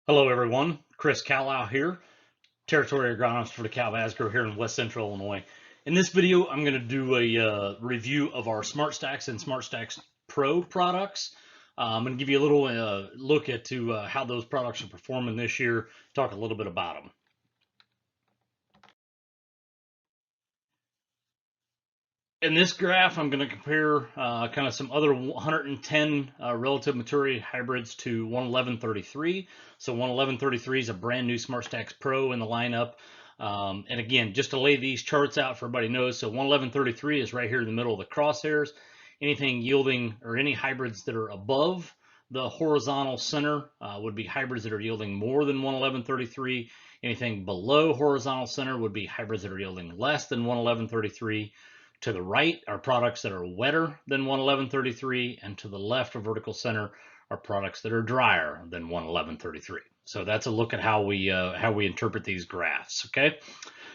Hello, everyone. Chris Kallal here, Territory Agronomist for DEKAB Asgrow here in West Central Illinois. In this video, I'm going to do a review of our SmartStax and SmartStax Pro products. I'm going to give you a little look at how those products are performing this year, talk a little bit about them. In this graph, I'm going to compare kind of some other 110 relative maturity hybrids to 11133. So 11133 is a brand new SmartStax Pro in the lineup. And again, just to lay these charts out for everybody knows, so 11133 is right here in the middle of the crosshairs. Anything yielding or any hybrids that are above the horizontal center would be hybrids that are yielding more than 11133. Anything below horizontal center would be hybrids that are yielding less than 11133. To the right are products that are wetter than 11133, and to the left of vertical center are products that are drier than 11133. So that's a look at how we interpret these graphs. Okay,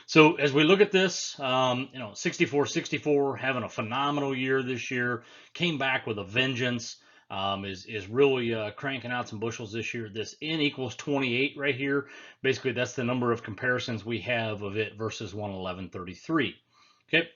so as we look at this, 6464 having a phenomenal year this year, came back with a vengeance. Is really cranking out some bushels this year. This N equals 28 right here. Basically, that's the number of comparisons we have of it versus 11133. Okay,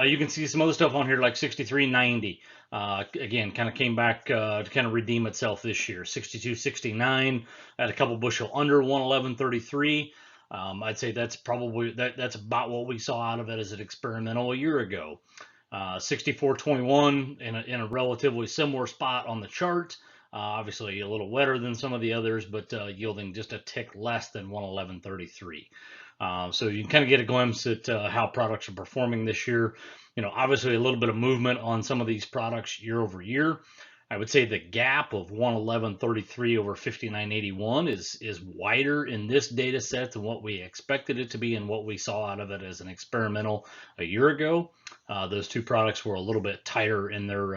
you can see some other stuff on here like 6390. Again, kind of came back to kind of redeem itself this year. 6269 at a couple bushel under 11133. I'd say that's probably that's about what we saw out of it as an experimental a year ago. 6421 in a relatively similar spot on the chart. Obviously a little wetter than some of the others, but yielding just a tick less than 11133. So you can kind of get a glimpse at how products are performing this year. Obviously a little bit of movement on some of these products year over year. I would say the gap of 11133 over 5981 is wider in this data set than what we expected it to be and what we saw out of it as an experimental a year ago. Those two products were a little bit tighter in their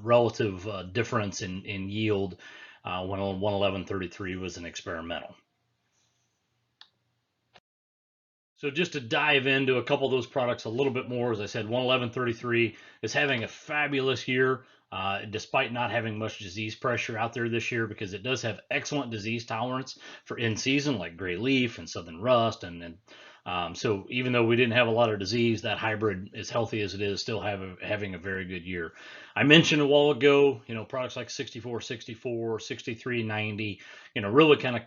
relative difference in yield when 11133 was an experimental. So just to dive into a couple of those products a little bit more, as I said, 11133 is having a fabulous year, despite not having much disease pressure out there this year, because it does have excellent disease tolerance for in season, like gray leaf and southern rust. So even though we didn't have a lot of disease, that hybrid, as healthy as it is, still having a very good year. I mentioned a while ago, products like 6464, 6390, really kind of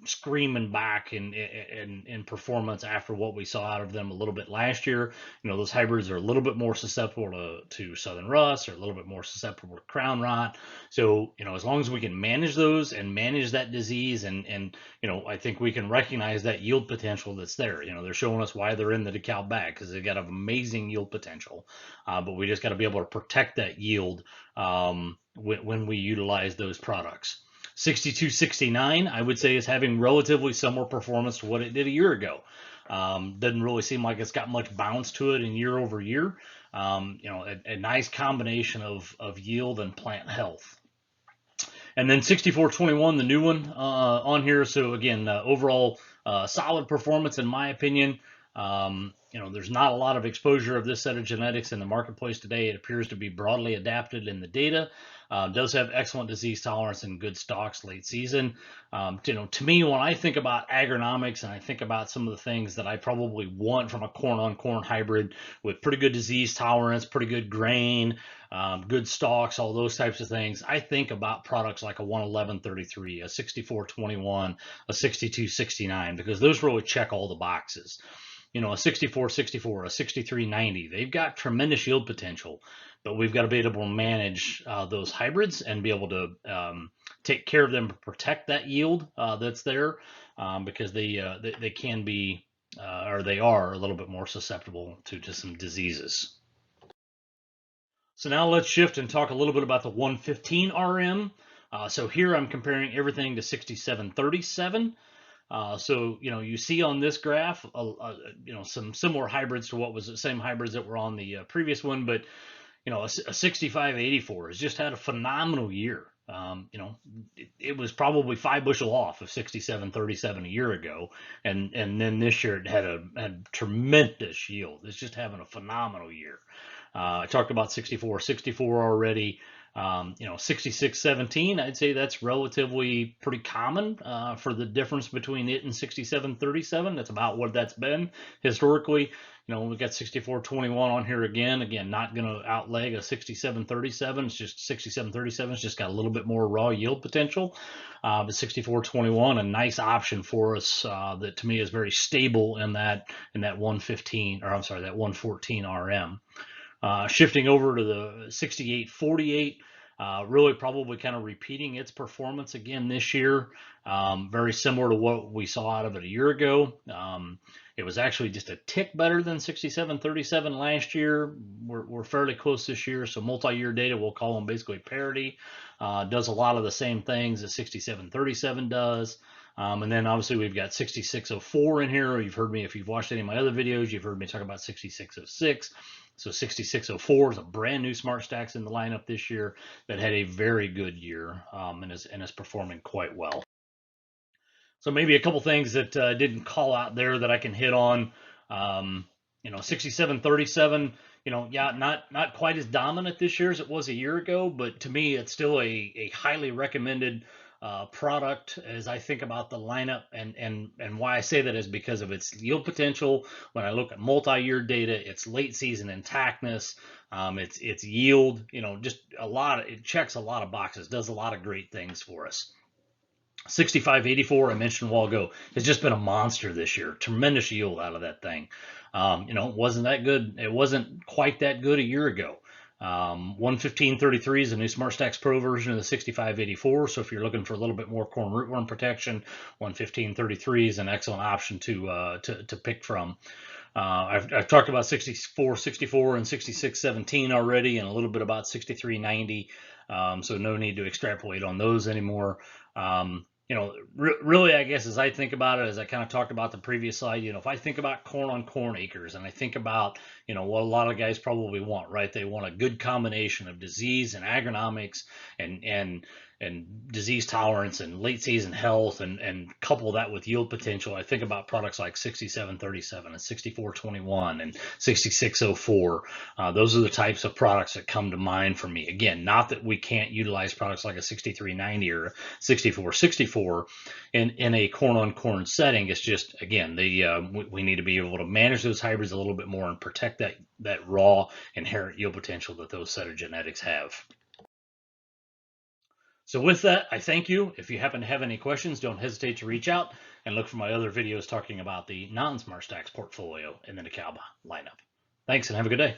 screaming back in performance after what we saw out of them a little bit last year. Those hybrids are a little bit more susceptible to southern rust, or a little bit more susceptible to crown rot. So as long as we can manage those and manage that disease, and I think we can recognize that yield potential that's there. They're showing us why they're in the DEKALB bag, because they've got an amazing yield potential, but we just got to be able to protect that yield when we utilize those products. 6269, I would say, is having relatively similar performance to what it did a year ago. Doesn't really seem like it's got much bounce to it in year over year. A nice combination of yield and plant health. And then 6421, the new one on here. So again, overall solid performance in my opinion. There's not a lot of exposure of this set of genetics in the marketplace today. It appears to be broadly adapted in the data. Does have excellent disease tolerance and good stalks late season. To me, when I think about agronomics and I think about some of the things that I probably want from a corn-on-corn hybrid with pretty good disease tolerance, pretty good grain, good stalks, all those types of things, I think about products like a 11133, a 6421, a 6269, because those really check all the boxes. A 6464, a 6390, they've got tremendous yield potential, but we've got to be able to manage those hybrids and be able to take care of them, protect that yield that's there, because they can be or they are a little bit more susceptible to some diseases. So now let's shift and talk a little bit about the 115 RM. So here I'm comparing everything to 6737. So you see on this graph, some similar hybrids to what was the same hybrids that were on the previous one, but a 6584 has just had a phenomenal year. It was probably 5 bushel off of 6737 a year ago, and then this year it had tremendous yield. It's just having a phenomenal year. I talked about 6464 already. 6617, I'd say that's relatively pretty common for the difference between it and 6737. That's about what that's been historically. We've got 6421 on here again. Again, not going to outleg a 6737. It's just 6737. It's just got a little bit more raw yield potential. But 6421, a nice option for us that to me is very stable in that 115, or I'm sorry, that 114 RM. Shifting over to the 6848, really probably kind of repeating its performance again this year. Very similar to what we saw out of it a year ago. It was actually just a tick better than 6737 last year. We're fairly close this year, so multi-year data, we'll call them basically parity. Does a lot of the same things that 6737 does. And then obviously we've got 6604 in here. You've heard me, if you've watched any of my other videos, you've heard me talk about 6606. So 6604 is a brand new SmartStax in the lineup this year that had a very good year and is performing quite well. So maybe a couple things that didn't call out there that I can hit on. 6737, yeah, not quite as dominant this year as it was a year ago, but to me, it's still a highly recommended product as I think about the lineup, and why I say that is because of its yield potential. When I look at multi-year data, its late season intactness, its yield, just it checks a lot of boxes, does a lot of great things for us. 6584, I mentioned a while ago, has just been a monster this year. Tremendous yield out of that thing. It wasn't that good. It wasn't quite that good a year ago. 11533 is a new SmartStax Pro version of the 6584. So if you're looking for a little bit more corn rootworm protection, 11533 is an excellent option to pick from. I've talked about 6464 and 6617 already, and a little bit about 6390. So no need to extrapolate on those anymore. Really, I guess as I think about it, as I kind of talked about the previous slide, if I think about corn on corn acres, and I think about, what a lot of guys probably want, right? They want a good combination of disease and agronomics and disease tolerance and late season health, and couple that with yield potential. I think about products like 6737 and 6421 and 6604. Those are the types of products that come to mind for me. Again, not that we can't utilize products like a 6390 or 6464 in a corn on corn setting. It's just, again, we need to be able to manage those hybrids a little bit more and protect that raw inherent yield potential that those setter genetics have. So with that, I thank you. If you happen to have any questions, don't hesitate to reach out and look for my other videos talking about the non-SmartStax portfolio in the DEKALB lineup. Thanks and have a good day.